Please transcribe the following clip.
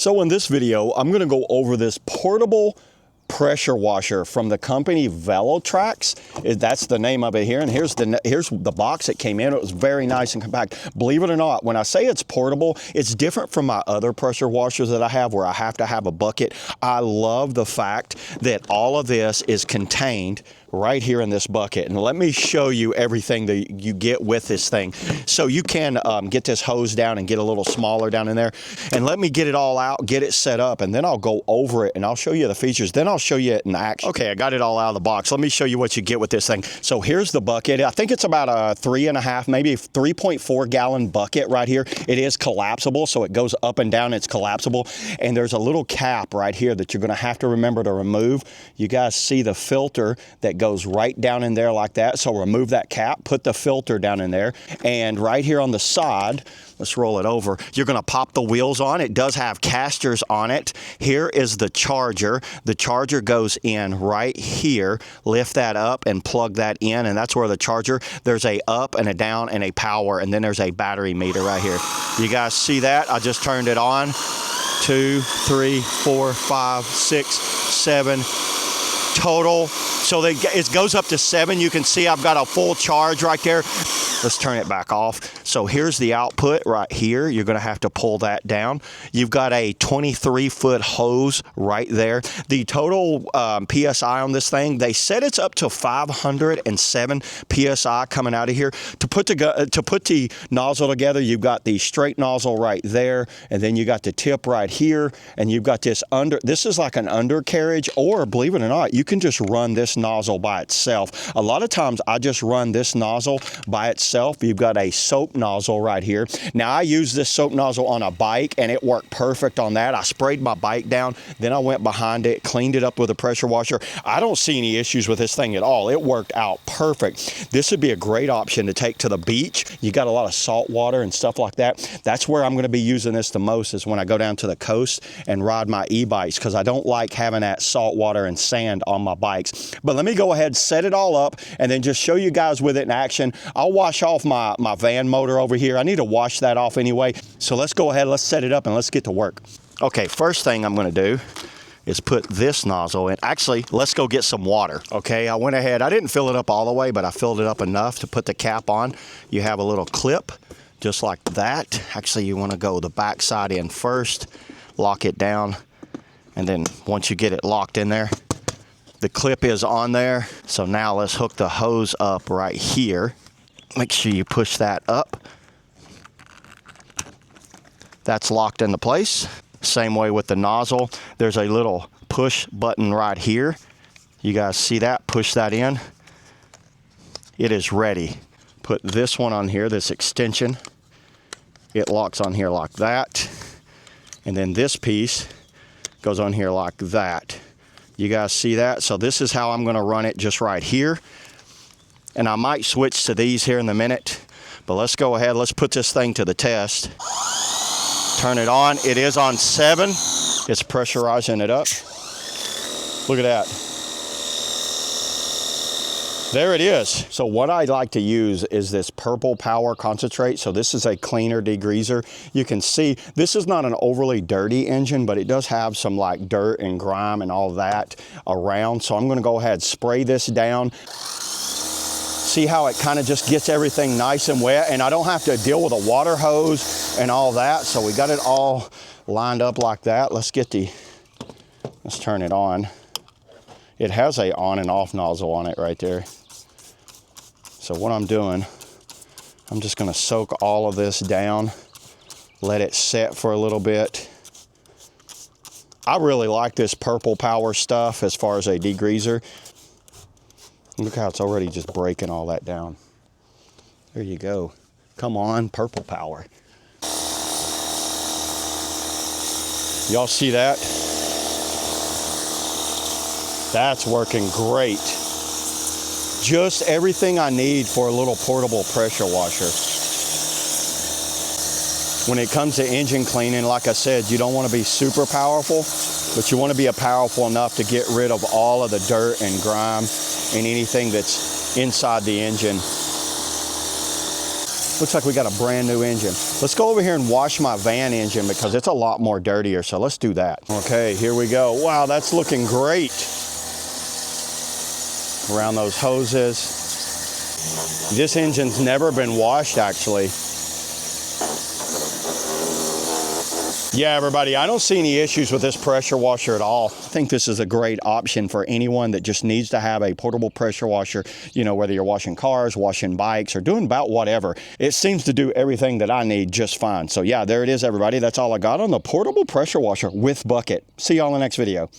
So in this video, I'm gonna go over this portable pressure washer from the company Velotrax. That's the name of it here. And here's the box it came in. It was very nice and compact. Believe it or not, when I say it's portable, it's different from my other pressure washers that I have where I have to have a bucket. I love the fact that all of this is contained right here in this bucket. And let me show you everything that you get with this thing. So you can get this hose down and get a little smaller down in there. And let me get it all out, get it set up, and then I'll go over it and I'll show you the features. Then I'll show you it in action. Okay, I got it all out of the box. Let me show you what you get with this thing. So here's the bucket. I think it's about a 3.5, maybe 3.4 gallon bucket right here. It is collapsible, so it goes up and down, it's collapsible. And there's a little cap right here that you're gonna have to remember to remove. You guys see the filter that goes right down in there like that. So remove that cap, put the filter down in there. And right here on the side, let's roll it over. You're gonna pop the wheels on. It does have casters on it. Here is the charger. The charger goes in right here. Lift that up and plug that in, and that's where the charger, there's a up and a down and a power, and then there's a battery meter right here. You guys see that? I just turned it on. 2, 3, 4, 5, 6, 7 total. So it goes up to 7. You can see I've got a full charge right there. Let's turn it back off. So here's the output right here. You're gonna have to pull that down. You've got a 23-foot hose right there. The total PSI on this thing, they said it's up to 507 PSI coming out of here. To put the nozzle together, you've got the straight nozzle right there, and then you got the tip right here, and you've got this this is like an undercarriage, or believe it or not, you can just run this nozzle by itself. A lot of times I just run this nozzle by itself. You've got a soap nozzle right here. Now I use this soap nozzle on a bike and it worked perfect on that. I sprayed my bike down, then I went behind it, cleaned it up with a pressure washer. I don't see any issues with this thing at all. It worked out perfect. This would be a great option to take to the beach. You got a lot of salt water and stuff like that. That's where I'm gonna be using this the most, is when I go down to the coast and ride my e-bikes, because I don't like having that salt water and sand on my bikes. But let me go ahead, set it all up, and then just show you guys with it in action. I'll wash off my van motor over here. I need to wash that off anyway. So let's go ahead, let's set it up, and let's get to work. Okay, first thing I'm gonna do is put this nozzle in. Actually, let's go get some water. Okay, I went ahead, I didn't fill it up all the way, but I filled it up enough to put the cap on. You have a little clip, just like that. Actually, you wanna go the back side in first, lock it down, and then once you get it locked in there, the clip is on there. So now let's hook the hose up right here. Make sure you push that up. That's locked into place. Same way with the nozzle. There's a little push button right here. You guys see that? Push that in. It is ready. Put this one on here, this extension. It locks on here like that. And then this piece goes on here like that. You guys see that? So this is how I'm gonna run it, just right here. And I might switch to these here in a minute, but let's go ahead, let's put this thing to the test. Turn it on, it is on 7. It's pressurizing it up. Look at that. There it is. So what I like to use is this purple power concentrate. So this is a cleaner degreaser. You can see this is not an overly dirty engine, but it does have some like dirt and grime and all that around. So I'm gonna go ahead, spray this down. See how it kind of just gets everything nice and wet, and I don't have to deal with a water hose and all that. So we got it all lined up like that. Let's turn it on. It has a on and off nozzle on it right there. So what I'm doing, I'm just gonna soak all of this down, let it set for a little bit. I really like this purple power stuff as far as a degreaser. Look how it's already just breaking all that down. There you go. Come on, purple power. Y'all see that? That's working great. Just everything I need for a little portable pressure washer. When it comes to engine cleaning, like I said, you don't want to be super powerful, but you want to be powerful enough to get rid of all of the dirt and grime and anything that's inside the engine. Looks like we got a brand new engine. Let's go over here and wash my van engine because it's a lot more dirtier, so let's do that. Okay, here we go. Wow, that's looking great. Around those hoses. This engine's never been washed, actually. Yeah, everybody, I don't see any issues with this pressure washer at all. I think this is a great option for anyone that just needs to have a portable pressure washer, you know, whether you're washing cars, washing bikes, or doing about whatever. It seems to do everything that I need just fine. So yeah, there it is, everybody. That's all I got on the portable pressure washer with bucket. See y'all in the next video.